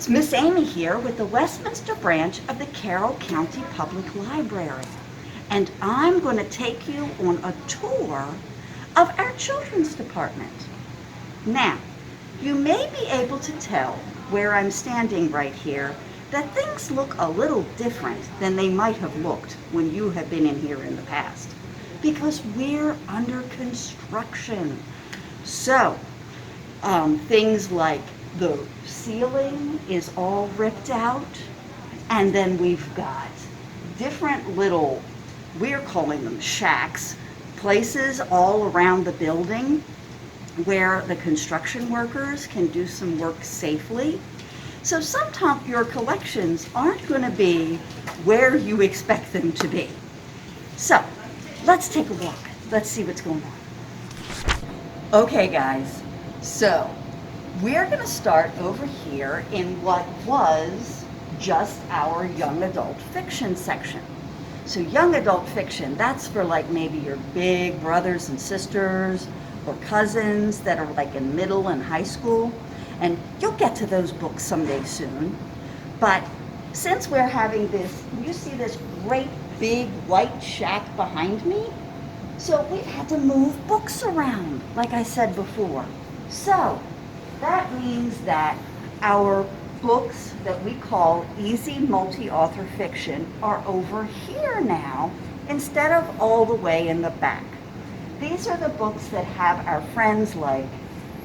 It's Miss Amy here with the Westminster branch of the Carroll County Public Library. And I'm going to take you on a tour of our children's department. Now, you may be able to tell where I'm standing right here that things look a little different than they might have looked when you have been in here in the past, because we're under construction. So, things like the ceiling is all ripped out, and then we've got different little, we're calling them shacks, places all around the building where the construction workers can do some work safely. So sometimes your collections aren't going to be where you expect them to be. So let's take a walk. Let's see what's going on. Okay guys, so we're going to start over here in what was just our young adult fiction section. So young adult fiction, that's for like maybe your big brothers and sisters or cousins that are like in middle and high school. And you'll get to those books someday soon. But since we're having this, you see this great big white shack behind me? So we've had to move books around, like I said before. So that means that our books that we call easy multi-author fiction are over here now instead of all the way in the back. These are the books that have our friends like,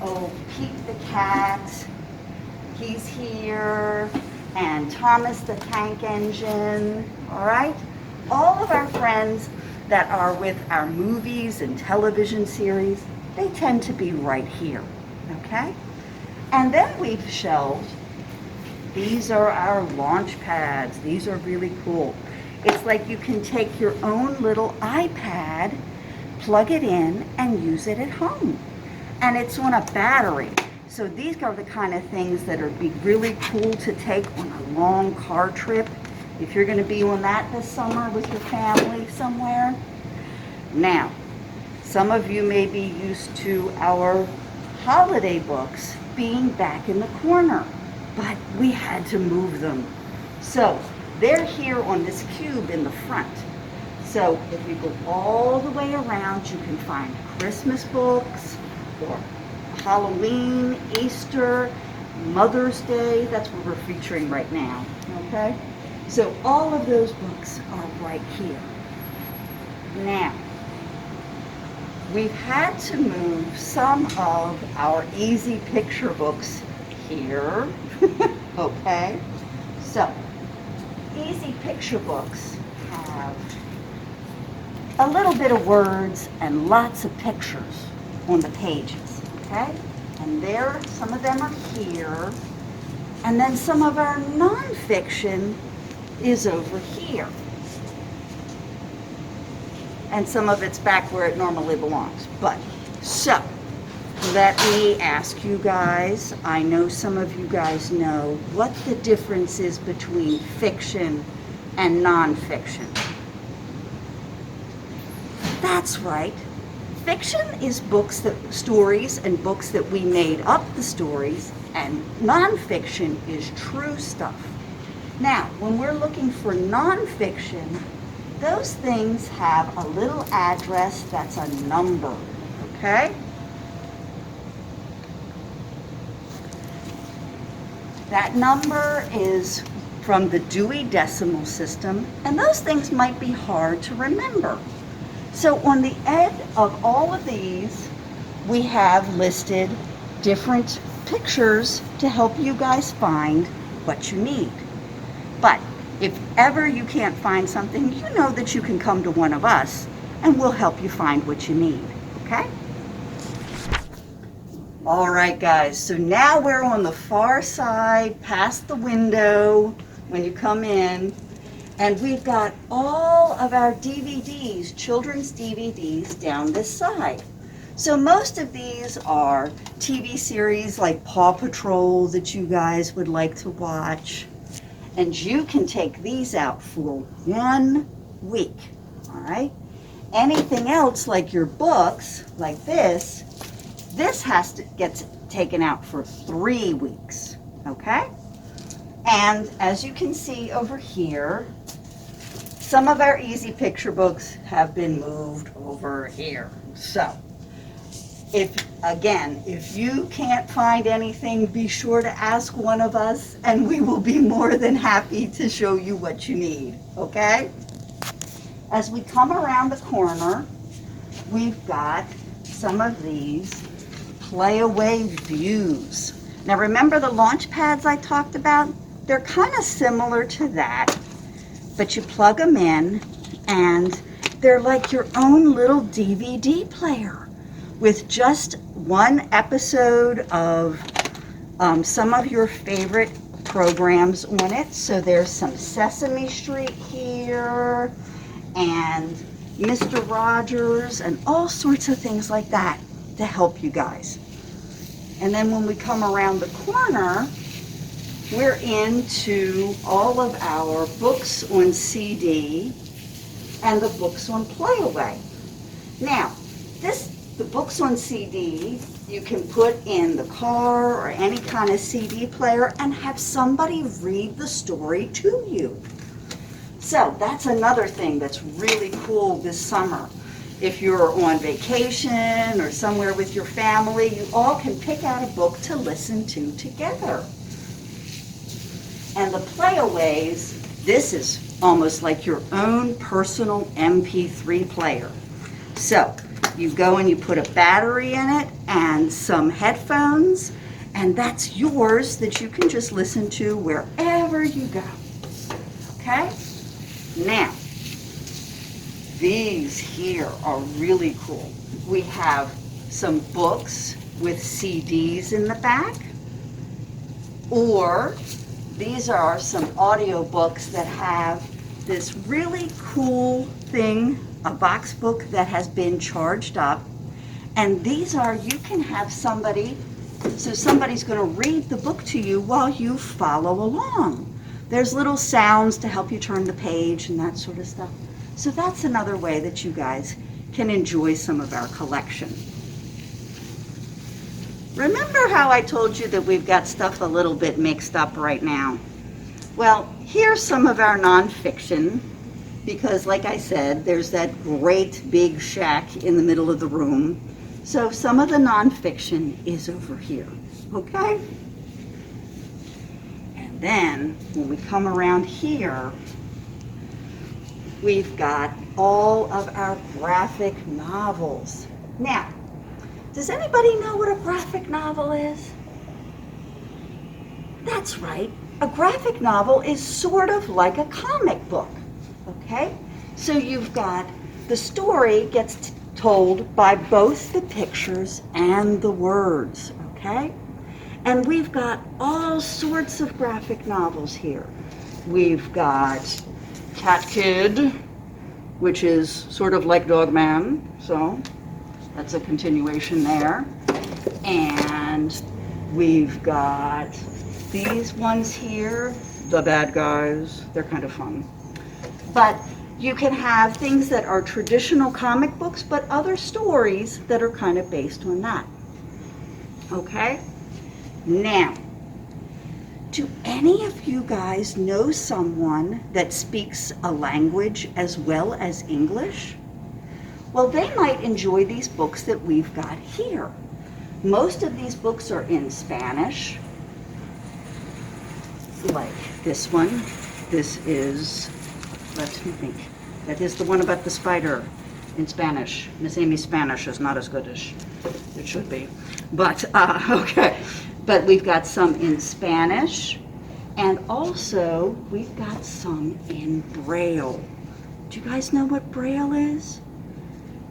oh, Pete the Cat, he's here, and Thomas the Tank Engine, all right? All of our friends that are with our movies and television series, they tend to be right here, okay? And then we've shelved, these are our launch pads. These are really cool. It's like you can take your own little iPad, plug it in, and use it at home. And it's on a battery. So these are the kind of things that would be really cool to take on a long car trip, if you're going to be on that this summer with your family somewhere. Now, some of you may be used to our holiday books being back in the corner, but we had to move them. So they're here on this cube in the front. So if you go all the way around, you can find Christmas books or Halloween, Easter, Mother's Day. That's what we're featuring right now, okay? So all of those books are right here. Now, we've had to move some of our easy picture books here, okay? So, easy picture books have a little bit of words and lots of pictures on the pages, okay? And there, some of them are here, and then some of our nonfiction is over here. And some of it's back where it normally belongs. But, so, let me ask you guys, I know some of you guys know what the difference is between fiction and nonfiction. That's right. Fiction is stories and books that we made up the stories, and nonfiction is true stuff. Now, when we're looking for nonfiction, those things have a little address that's a number, okay? That number is from the Dewey Decimal System, and those things might be hard to remember. So on the end of all of these, we have listed different pictures to help you guys find what you need. But if ever you can't find something, you know that you can come to one of us and we'll help you find what you need, okay? All right, guys, so now we're on the far side, past the window when you come in, and we've got all of our DVDs, children's DVDs, down this side. So most of these are TV series like Paw Patrol that you guys would like to watch. And you can take these out for 1 week, all right? Anything else like your books, like this has to get taken out for 3 weeks, okay? And as you can see over here, some of our easy picture books have been moved over here. So, if you can't find anything, be sure to ask one of us and we will be more than happy to show you what you need, okay? As we come around the corner, we've got some of these Playaway Views. Now remember the launch pads I talked about? They're kind of similar to that, but you plug them in and they're like your own little DVD player with just one episode of some of your favorite programs on it. So there's some Sesame Street here and Mr. Rogers and all sorts of things like that to help you guys. And then when we come around the corner, we're into all of our books on CD and the books on Playaway. Now, the books on CD, you can put in the car or any kind of CD player and have somebody read the story to you. So that's another thing that's really cool this summer. If you're on vacation or somewhere with your family, you all can pick out a book to listen to together. And the Playaways, this is almost like your own personal MP3 player. So you go and you put a battery in it and some headphones, and that's yours that you can just listen to wherever you go. Okay? Now, these here are really cool. We have some books with CDs in the back, or these are some audiobooks that have this really cool thing, a box book that has been charged up. And these are, you can have somebody, so somebody's going to read the book to you while you follow along. There's little sounds to help you turn the page and that sort of stuff. So that's another way that you guys can enjoy some of our collection. Remember how I told you that we've got stuff a little bit mixed up right now? Well, here's some of our nonfiction, because like I said, there's that great big shack in the middle of the room. So some of the nonfiction is over here, okay? And then when we come around here, we've got all of our graphic novels. Now, does anybody know what a graphic novel is? That's right. A graphic novel is sort of like a comic book, okay? So you've got, the story gets told by both the pictures and the words, okay? And we've got all sorts of graphic novels here. We've got Cat Kid, which is sort of like Dog Man, so that's a continuation there. And we've got these ones here, The Bad Guys. They're kind of fun. But you can have things that are traditional comic books, but other stories that are kind of based on that. Okay? Now, do any of you guys know someone that speaks a language as well as English? Well, they might enjoy these books that we've got here. Most of these books are in Spanish, like this one. This is, let me think, that is the one about the spider in Spanish. Miss Amy's Spanish is not as good as it should be, but okay. But we've got some in Spanish, and also we've got some in Braille. Do you guys know what Braille is?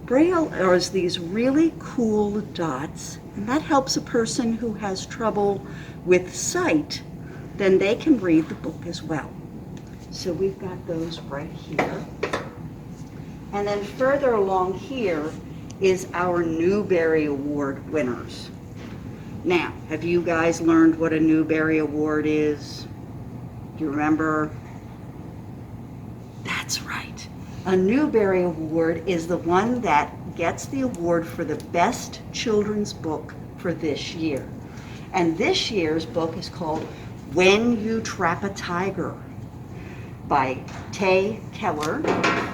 Braille is these really cool dots, and that helps a person who has trouble with sight. Then they can read the book as well. So we've got those right here. And then further along here is our Newbery Award winners. Now, have you guys learned what a Newbery Award is? Do you remember? That's right. A Newbery Award is the one that gets the award for the best children's book for this year. And this year's book is called When You Trap a Tiger by Tay Keller,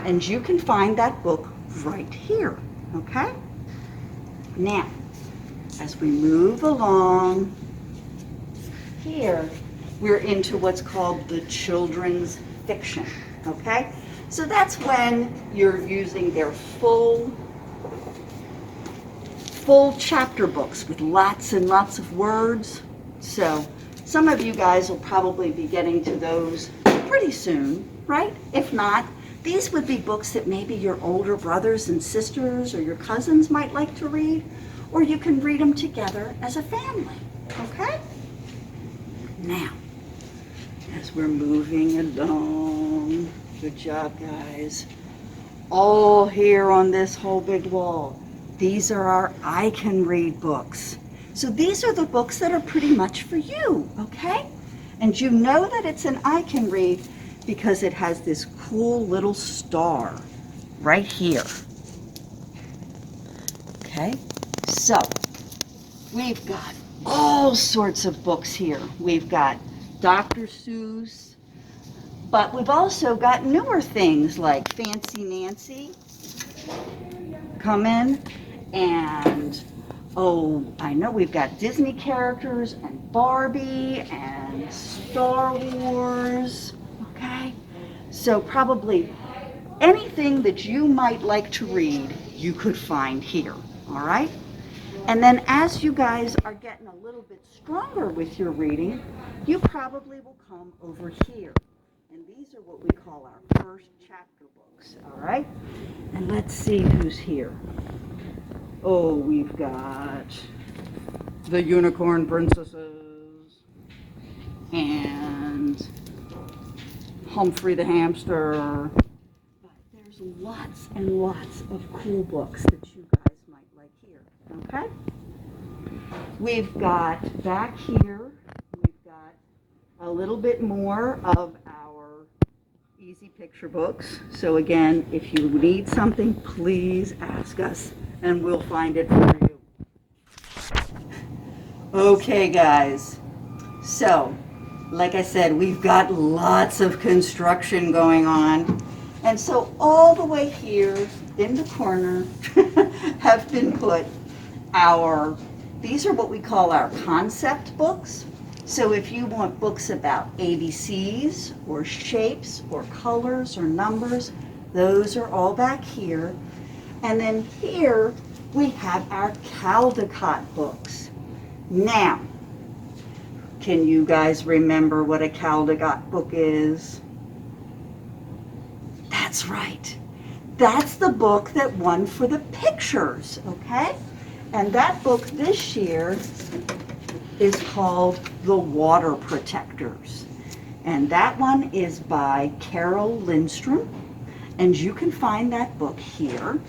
and you can find that book right here, okay? Now, as we move along here, we're into what's called the children's fiction, okay? So that's when you're using their full chapter books with lots and lots of words. So some of you guys will probably be getting to those pretty soon, right? If not, these would be books that maybe your older brothers and sisters or your cousins might like to read, or you can read them together as a family, okay? Now, as we're moving along, good job, guys, all here on this whole big wall, these are our I Can Read books. So these are the books that are pretty much for you, okay? And you know that it's an I Can Read because it has this cool little star right here. Okay, so we've got all sorts of books here. We've got Dr. Seuss, but we've also got newer things like Fancy Nancy come in, and oh, I know we've got Disney characters and Barbie and Star Wars, okay? So probably anything that you might like to read, you could find here, all right? And then as you guys are getting a little bit stronger with your reading, you probably will come over here. And these are what we call our first chapter books, all right? And let's see who's here. Oh, we've got the Unicorn Princesses and Humphrey the Hamster. But there's lots and lots of cool books that you guys might like here, okay? We've got back here, we've got a little bit more of our easy picture books. So again, if you need something, please ask us and we'll find it for you. Okay, guys. So, like I said, we've got lots of construction going on. And so all the way here in the corner have been put these are what we call our concept books. So if you want books about ABCs or shapes or colors or numbers, those are all back here. And then here we have our Caldecott books. Now, can you guys remember what a Caldecott book is? That's right. That's the book that won for the pictures, okay? And that book this year is called The Water Protectors. And that one is by Carroll Lindstrom. And you can find that book here.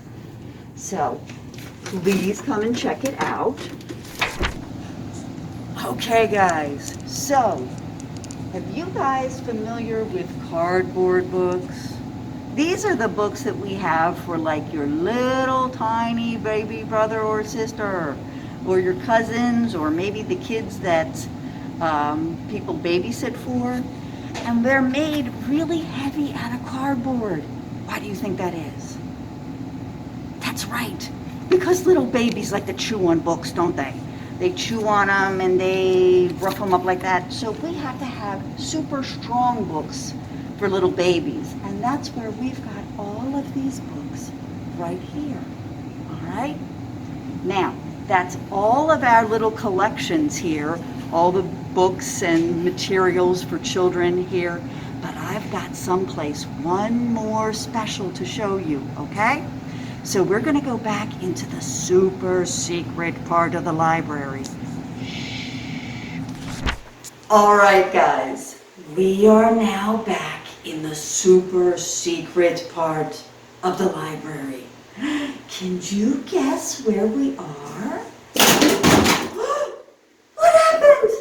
So please come and check it out. Okay, guys, so have you guys familiar with cardboard books? These are the books that we have for like your little tiny baby brother or sister, or your cousins, or maybe the kids that people babysit for. And they're made really heavy out of cardboard. Why do you think that is? That's right, because little babies like to chew on books, don't they? They chew on them and they rough them up like that. So we have to have super strong books for little babies. And that's where we've got all of these books right here, all right? Now, that's all of our little collections here, all the books and materials for children here. But I've got someplace one more special to show you, okay? So we're going to go back into the super secret part of the library. All right, guys, we are now back in the super secret part of the library. Can you guess where we are? What happened?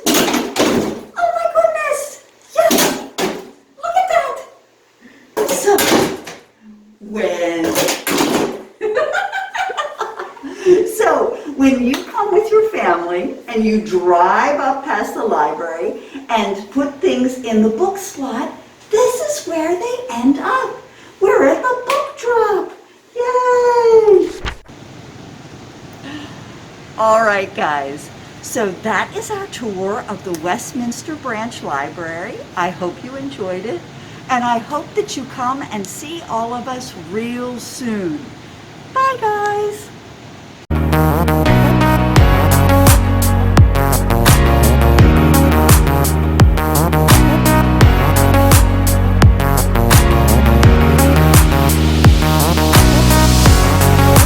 Oh my goodness! Yes! Look at that! So, when you come with your family and you drive up past the library and put things in the book slot, this is where they end up. We're at the book drop. Yay! All right, guys. So that is our tour of the Westminster Branch Library. I hope you enjoyed it, and I hope that you come and see all of us real soon. Bye, guys.